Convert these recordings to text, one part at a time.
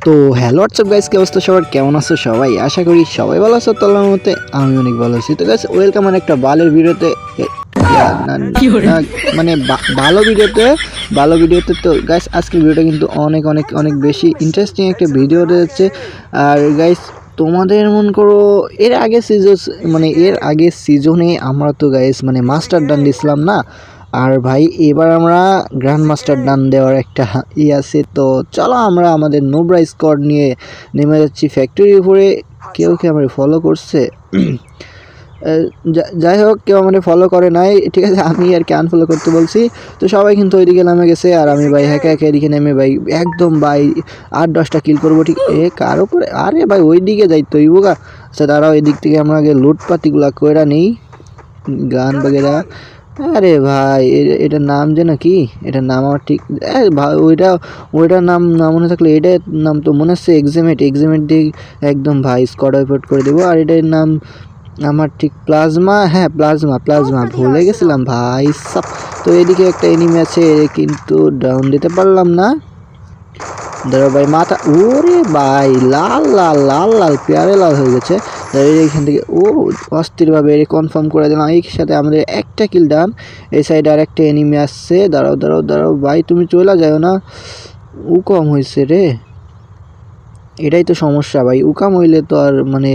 তো hello WhatsApp guys, কি অবস্থা সবার? কেমন আছো সবাই? আশা করি সবাই ভালো আছো। তো আল্লাহর মতে আমি অনেক ভালো আছি। তো গাইস ওয়েলকাম আর একটা বালের ভিডিওতে। মানে ভালো ভিডিওতে তো গাইস আজকের ভিডিওটা কিন্তু অনেক অনেক অনেক বেশি ইন্টারেস্টিং একটা ভিডিও রয়েছে। আর গাইস তোমাদের মন করো এর আগে সিজনে আমরা তো গাইস মানে মাস্টার ডান দিছিলাম না। আর ভাই এবার আমরা গ্র্যান্ড মাস্টার ডান দেওয়ার একটা আছে। তো চলো আমরা আমাদের নোবরা স্কোয়াড নিয়ে নেমে যাচ্ছি ফ্যাক্টরির উপরে। কেউ কি আমার ফলো করছে? যাই হোক, কেউ আমাদের ফলো করে নাই, ঠিক আছে, আমি আর কি আনফলো করতে বলছি। তো সবাই কিন্তু ওইদিকে নেমে গেছে আর আমি ভাই একা এদিকে নেমে ভাই একদম ভাই 8-10টা কিল করবো। ঠিক কার উপরে? আরে ভাই ওই দিকে যাই তো ইবুগা। আচ্ছা দাঁড়াও, এদিক থেকে আমরা আগে লুটপাতিগুলা কইরা নেই, গান বাগেরা। আরে ভাই এটার নাম যেন কি? এটার নাম আমার ঠিক ভাই ওইটার নাম না মনে থাকলে এটার নাম তো মনে হচ্ছে এক্সামেট দিয়ে একদম ভাই স্কোয়াড আউট করে দেবো। আর এটার নাম আমার ঠিক প্লাজমা, হ্যাঁ প্লাজমা ভুলে গেছিলাম ভাই সব। তো এদিকে একটা এনিমি আছে কিন্তু ডাউন দিতে পারলাম না। ধরো ভাই মাথা, ওরে ভাই লাল লাল লাল লাল পেয়ারে লাল হয়ে গেছে। এখান থেকে অস্থিরভাবে কনফার্ম করে দিলাম। এই সাথে আমাদের একটা কিল ডান। এই সাইডে আর একটা এনিমি আসছে। দাঁড়াও ভাই, তুমি চলে যাও না, কম হয়েছে রে। এটাই তো সমস্যা ভাই, উকাম হইলে তো আর মানে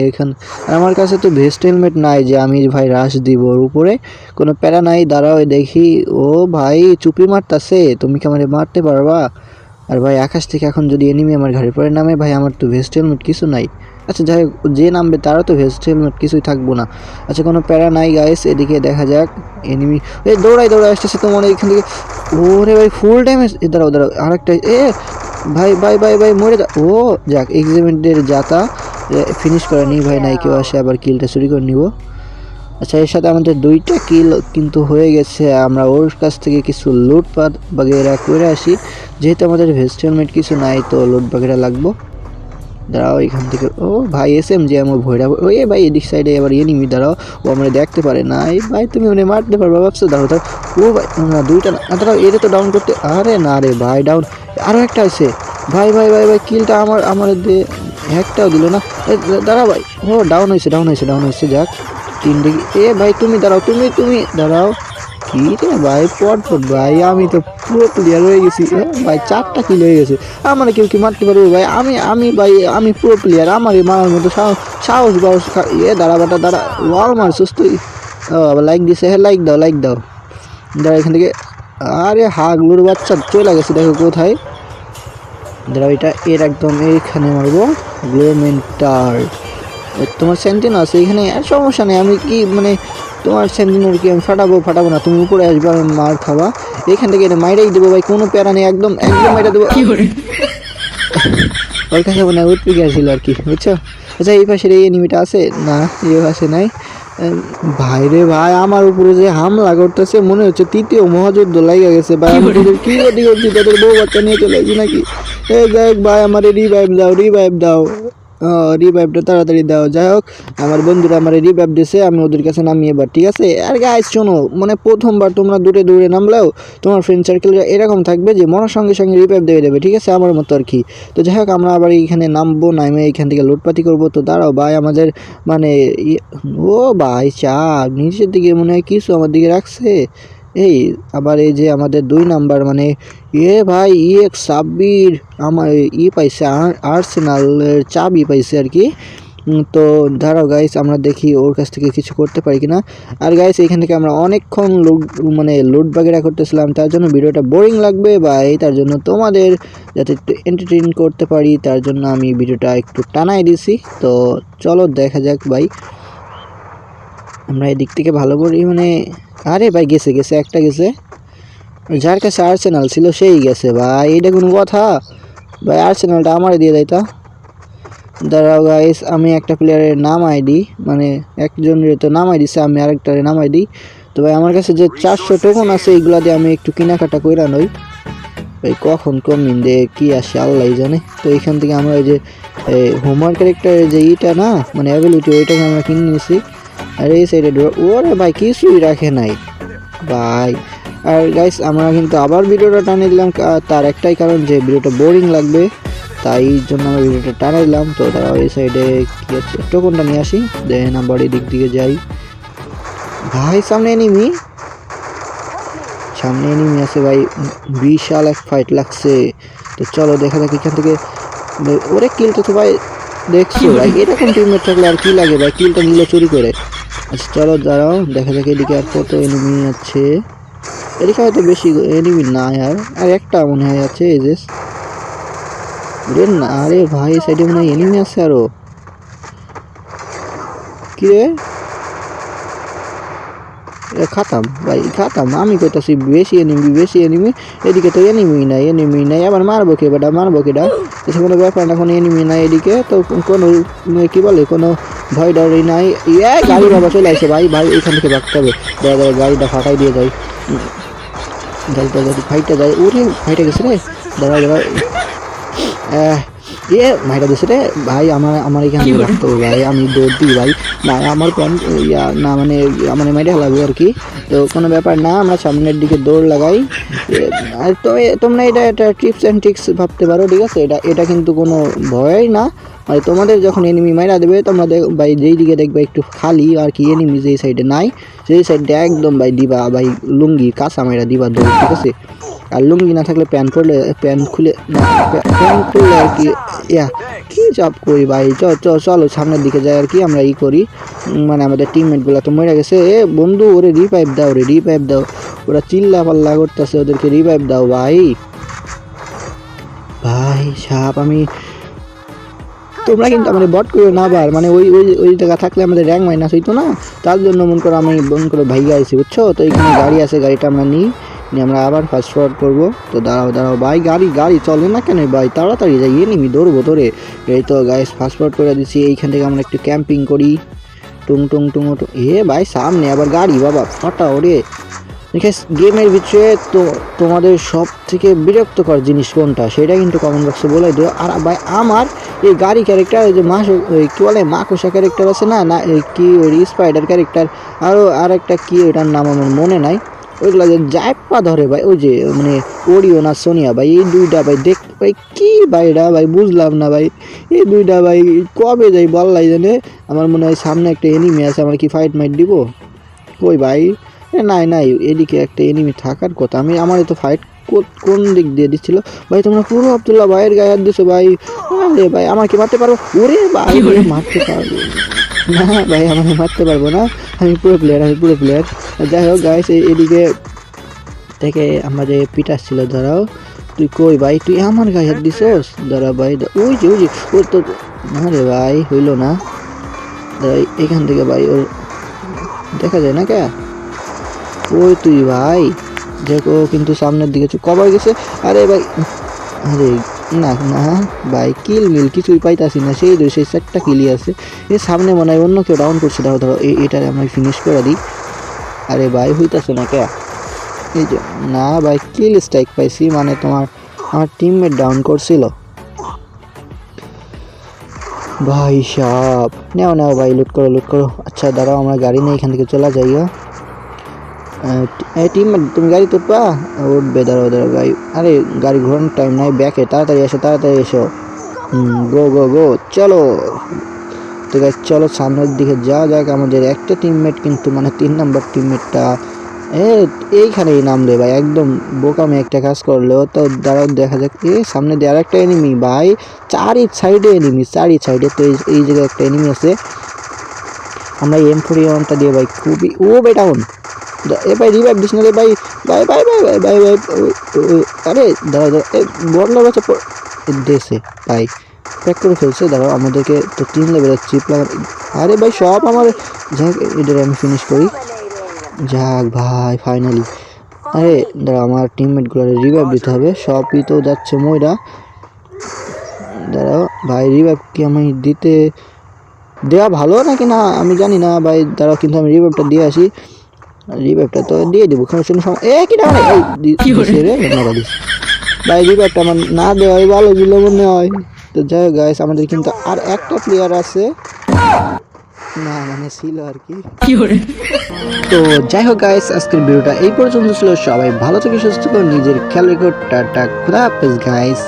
আমার কাছে তো ভেস্ট হেলমেট নাই যে আমি ভাই রাশ দিব ওর উপরে, কোনো প্যারা নাই। দাঁড়াও দেখি, ও ভাই চুপি মারতাছে, তুমি কি আমারে মারতে পারবা? আর ভাই আকাশ থেকে এখন যদি এনিমি আমার ঘাড়ের পরে নামে, ভাই আমার তো ভেস্ট হেলমেট কিছু নাই। আচ্ছা যাই হোক, যে নামবে তারও তো ভেস্ট হেলমেট কিছুই থাকবো না। আচ্ছা কোনো প্যারা নাই গাইস, এদিকে দেখা যাক এনিমি দৌড়াই আসতেছে তোমার এখান থেকে। ওরে ভাই ফুল ড্যামেজ। দাঁড়াও আরেকটা ভাই মরে যা। ও যাক, এক্সামেন্টের যাতা ফিনিশ করে নি ভাই, নাই কেউ আসে আবার কিলটা চুরি করে নিব। আচ্ছা এর সাথে আমাদের 2টা কিল কিন্তু হয়ে গেছে। আমরা ওর কাছ থেকে কিছু লুটপাট বাগেরা করে আসি, যেহেতু আমাদের ভেস্ট হেলমেট কিছু নাই তো লুট বাগেরা লাগবো। দাঁড়াও এখান থেকে, ও ভাই SMG আমার ভয়রা। ওই ভাই এদিক সাইডে আবার এনিমি, দাঁড়াও ও আমরা দেখতে পারে না। এই ভাই তুমি উনি মারতে পারবা ভাবছো? দাঁড়াও ও ভাই না, 2টা না, দাঁড়াও এটা তো ডাউন করতে। আরে না রে ভাই, ডাউন আরও একটা আছে। ভাই কিলটা আমার দিয়ে একটাও দিল না। দাঁড়াও ভাই, ও ডাউন হয়েছে। যাক 3 দিকে। ভাই তুমি দাঁড়াও, তুমি দাঁড়াও। কি রে ভাই পট ভাই, আমি তো পুরো প্লেয়ার হয়ে গেছি ভাই, 4টা কিল হয়ে গেছে। আমার কেউ কি মারতে পারবে ভাই? আমি ভাই আমি পুরো প্লেয়ার, আমার মারার মতো সাহস বাহস। দাঁড়া ওয়াল মারছিস তুই? আবার লাইক দিছে, হ্যাঁ লাইক দাও। দাঁড়া এখান থেকে। আরে হাগলুর বাচ্চা চলে গেছে, দেখো কোথায়। দাঁড়াও এর একদম এইখানে মারবো। গ্লোমেন্টার তোমার সেন্টিনো আছে এখানে, আর সমস্যা নেই। আমি কি মানে তোমার সেন্টিনোর কি আমি ফাটাবো না, তুমি উপরে আসবে আমি মার খাবা। এখান থেকে এটা মাইরাই দেবো ভাই, কোনো প্যারা নেই, একদম মাইরা দেবো। ওর কাছে মনে হয় উৎপিকে আসছিল আর কি, বুঝছো? আচ্ছা এই পাশের এই এনিমিটা আছে না, এই পাশে নাই। ভাই রে ভাই, আমার উপরে যে হামলা করতেছে মনে হচ্ছে 3য় মহাযুদ্ধ লাগিয়ে গেছে ভাই। আমি তোদের কি গতি করছি, তাদের বউ বাচ্চা নিয়ে চলে আসি নাকি? দেখ ভাই আমার রিভাইভ দাও রিভাইভটা তাড়াতাড়ি দাও। যাই হোক আমার বন্ধুরা আমার রিভাইভ দিয়েছে, আমি ওদের কাছে নামি এবার, ঠিক আছে? আর গাইস শোনো, মানে প্রথমবার তোমরা দূরে নামলেও তোমার ফ্রেন্ড সার্কেল এরকম থাকবে যে মরার সঙ্গে সঙ্গে রিভাইভ দিয়ে দেবে, ঠিক আছে? আমার মতো আর কি। তো যাই হোক আমরা আবার এইখানে নামে এইখান থেকে লুটপাতি করবো। তো দাঁড়াও ভাই, আমাদের মানে ও ভাই নিচের দিকে মনে হয় কিছু আমার দিকে রাখছে। এই আবার এই যে আমাদের 2 নাম্বার মানে ভাই সাব্বির আমার পাইছে, আর্সেনালের চাবি পাইছে আর কি। তো দাঁড়াও গাইস, আমরা দেখি ওর কাছ থেকে কিছু করতে পারি কিনা। আর গাইস এখান থেকে আমরা অনেকক্ষণ লুট বাগেরা করতেছিলাম, তার জন্য ভিডিওটা বোরিং লাগবে ভাই, তার জন্য তোমাদের যাতে একটু এন্টারটেইন করতে পারি তার জন্য আমি ভিডিওটা একটু টানাই দিছি। তো চলো দেখা যাক ভাই, আমরা এদিক থেকে ভালো করি মানে। আরে ভাই গেছে একটা গেছে, যার কাছে আর্সেনাল ছিল সেই গেছে ভাই, এটা কোনো কথা ভাই? আর্সেনালটা আমারে দিয়ে দেয় তা। দাঁড়াও গাইস, আমি একটা প্লেয়ারের নাম আইডি মানে একজনের তো নাম আইডিছে, আমি আরেকটারে নাম আইডি। তো ভাই আমার কাছে যে 400 টোকন আছে এইগুলা দিয়ে আমি একটু কেনাকাটা কইরা নই ভাই, কখন কমিন দে কি আসে আল্লাহ জানে। তো এখান থেকে আমরা ওই যে হোমওয়ার্ক ক্যারেক্টারের যে ইটা না মানে অ্যাবিলিটি, ওইটাকে আমরা কিনে নিয়েছি। আর এই সাইডে ওরে ভাই কিছুই রাখে নাই ভাই। আর গাইস আমরা কিন্তু আবার ভিডিওটা টানিয়ে দিলাম, তার একটাই কারণ যে ভিডিওটা বোরিং লাগবে। তাই জন্য আমি ভিডিওটা টানাইলাম। তো তারা ওই সাইডে কি আছে টোকনটা নিয়ে আসি, দেন আবার এই দিক দিকে যাই। ভাই সামনে এনিমি আছে ভাই, বিশাল এক ফাইট লাগছে। তো চলো দেখা যাক এখান থেকে। ওরে কিলটা তো ভাই দেখছো ভাই, এরকম টিমমেট থাকলে আর কি লাগে ভাই, কিলটা নিলে চুরি করে। আচ্ছা চলো দাঁড়াও দেখা যাক এদিকে আর কত এনিমি আছে। এদিকে হয়তো বেশি এনিমি না আর একটা মনে হয় আছে। এই যে না, আরে ভাই সাইডে মনে হয় এনিমি আছে আরো। কি রে খাতাম ভাই খাতাম, আমি কইতাছি বেশি এনিমি। এদিকে তো এনিমি নাই আবার মারবো কেডা এসে কোনো ব্যাপার না, কোনো এনিমি নাই এদিকে তো, কোনো কি বলে কোনো ভয় ডরই নাই। গাড়ি বাবা চলে আসে ভাই এখান থেকে ভাগতে হবে। দাদা গাড়িটা ফাটাই দিয়ে যাই, গাড়িটা ফাইটটা যায়। ওরে ফাইটে গেছে রে, দাঁড়া মাইটা দিছে রে ভাই। আমার এখান থেকে রাখতে হবে ভাই, আমি দৌড় দিই ভাই। না আমার প্যান্ট না মানে আমার মাইটা লাগবে আর কি। তো কোনো ব্যাপার না, আমরা সামনের দিকে দৌড় লাগাই। আর তোমরা এটা টিপস অ্যান্ড ট্রিক্স ভাবতে পারো, ঠিক আছে? এটা কিন্তু কোনো ভয়ই না। মানে তোমাদের যখন এনিমি মাইরা দেবে তোমরা ভাই যেই দিকে দেখবে একটু খালি আর কি, এনিমি যেই সাইডে নাই সেই সাইডে একদম ভাই দিবা ভাই লুঙ্গি কাঁচা মাইরা দিবা দৌড়, ঠিক আছে? আর লুঙ্গি না থাকলে প্যান্ট খুলে আর কি কি চাপ করি ভাই। চলো সামনের দিকে যাই আর কি, আমরা করি। মানে আমাদের টিমমেটগুলো তো মরে গেছে। বন্ধু ওরে রিভাইভ দাও, ওরা চিল্লা পাল্লা করতেছে, ওদেরকে রিভাইভ দাও ভাই। সাপ তোমরা কিন্তু আমাদের বট করো না আবার, মানে ওই জায়গা থাকলে আমাদের র্যাঙ্ক মাইনাস হইতো না, তার জন্য মন করো আমি ভাইয়া আইছি, বুঝছো? তো এখানে গাড়ি আছে, গাড়িটা আমরা নিয়ে আমরা আবার ফাস্ট ফরওয়ার্ড করবো। তো দাঁড়াও ভাই, গাড়ি চলে না কেন ভাই, তাড়াতাড়ি যাই এনিমি দৌড়বো ধরে। এই তো গাইস ফাস্ট ফরওয়ার্ড করে দিচ্ছি। এইখান থেকে আমরা একটু ক্যাম্পিং করি। টুং ভাই সামনে আবার গাড়ি বাবা ফাটা ওরে। গেমের ভিতরে তো তোমাদের সব থেকে বিরক্তকর জিনিস কোনটা সেটা কিন্তু কমেন্ট বক্সে বলে দিও। আর ভাই আমার এই গাড়ি ক্যারেক্টার, ওই যে কি বলে মাকড়সা ক্যারেক্টার আছে না কি ওই স্পাইডার ক্যারেক্টার, আর একটা কি ওইটার নাম আমার মনে নাই, ওইগুলো যে জাইপা ধরে ভাই, ওই যে মানে ওরিও না সোনিয়া ভাই, এই দুইটা ভাই দেখ ভাই কি ভাইরা ভাই বুঝলাম না ভাই, এই দুইটা ভাই কবে যাই বললাই জানে। আমার মনে হয় সামনে একটা এনিমি আছে, আমার কি ফাইট মাইট দিব? কই ভাই নাই এদিকে একটা এনিমি থাকার কথা। আমার তো ফাইট কোন দিক দিয়ে দিচ্ছিল ভাই? তোমরা পুরো আব্দুল্লাহ ভাইয়ের গায়ে হাত দিছো ভাই। আরে ভাই আমাকে মারতে পারো? ওরে ভাই মারতে পারবো না ভাই, আমাকে মারতে পারবো না, আমি পুরো প্লেয়ার। যাই হোক গাইস, এদিকে থেকে আমরা যে পিটার ছিল, ধরাও তুই কই ভাই, তুই আমার গায়ে হাত দিছস? দাঁড়া ভাই, ওই যে ও তো না রে ভাই, হইল না। এখান থেকে ভাই ওর দেখা যায় না কে, ওই তুই ভাই দেখো কিন্তু সামনের দিকে কবার গেছে। আরে ভাই আরে না ভাই, কিল মিল কিছুই পাইতাছি না, সেই 4টা কিলি আছে। এর সামনে মনে হয় অন্য কেউ ডাউন করছে, ধরো এটারে আমরা ফিনিশ করে দিই। আরে ভাই হইতাছে না কে, এই যে না ভাই কিল স্ট্রাইক পাইছি, মানে আমার টিমমেট ডাউন করছিল ভাই। সাপ নেও ভাই, লুট করো। আচ্ছা দাঁড়াও, আমরা গাড়ি নিয়ে এখান থেকে চলা যাই। টিমমেট তুমি গাড়ি তুলবা? উঠবে, দাঁড়াও ভাই। আরে গাড়ি ঘোরানোর টাইম নাই, ব্যাকে তাড়াতাড়ি এসো। গো চলো। তো গাইস চলো সামনের দিকে যাওয়া যাক। আমাদের একটা টিমমেট কিন্তু মানে 3 নম্বর টিমমেটটা এইখানেই নামলে ভাই, একদম বোকামে একটা কাজ করলো। তো দাঁড়াও দেখা যাক, সামনে দিয়ে আর একটা এনিমি ভাই, চারি সাইডে তো এই জায়গায় একটা এনিমি আছে। আমরা M41টা দিয়ে ভাই খুবই ডাউন। ভাই রিভাইভ দিস না রে ভাই। আরে দাঁড়াও বড় বাচ্চা দেশে ভাই প্যাক করে ফেলছে। দাঁড়াও আমাদেরকে তো 3 লেভেলের চিপ লাগা। আরে ভাই সব আমার যাক, এটারে আমি ফিনিশ করি। যাক ভাই ফাইনালি। আরে দাঁড়াও আমার টিমমেটগুলো রিভাইভ দিতে হবে, সবই তো যাচ্ছে ময়রা। দাঁড়াও ভাই, রিভাইভ কি আমি দেওয়া ভালো নাকি না আমি জানি না ভাই। দাঁড়াও কিন্তু আমি রিভাইভটা দিয়ে আসি। রিভাইভটা তো দিয়ে দিব, কোনো ভাই রিভাইভটা আমার না দেওয়াই ভালো ছিল মনে হয়। তো যাই হোক গাইস, আমাদের কিন্তু আর একটা প্লেয়ার আছে, না মানে ছিল আর কি। তো যাই হোক গাইস, আজকের ভিডিওটা এই পর্যন্ত ছিল। সবাই ভালো থেকে সুস্থ করে নিজের খেয়াল রেখো। টাটা, খুদা হাফেজ গাইস।